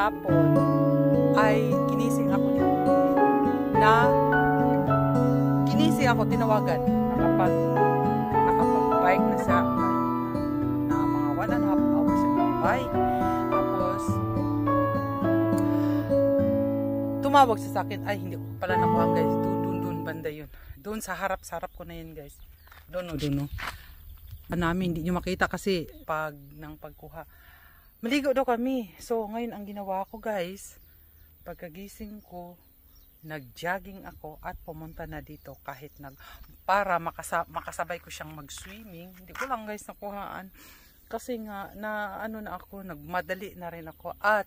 hapon ay ginising ako tinawagan nakapag-bike na siya na mga 1.5 hours sa bike. Tapos tumawag sa akin, ay hindi ko pala nakuha guys, doon banda yun, doon sa harap ko na yun guys, doon namin, hindi nyo makita kasi nang pagkuha maligo daw kami. So ngayon ang ginawa ko guys, pagkagising ko nag-jogging ako at pumunta na dito kahit para makasabay ko siyang mag-swimming. Hindi ko lang guys nakuhaan kasi nga nagmadali na rin ako at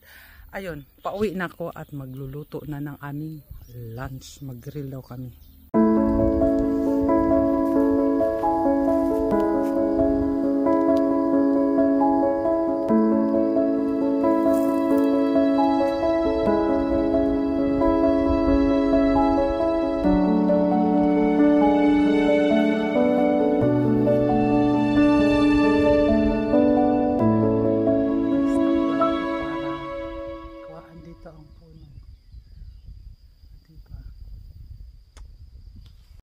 ayun, pauwi na ako at magluluto na ng aming lunch. Mag-grill daw kami. Dito ang puno. Diba?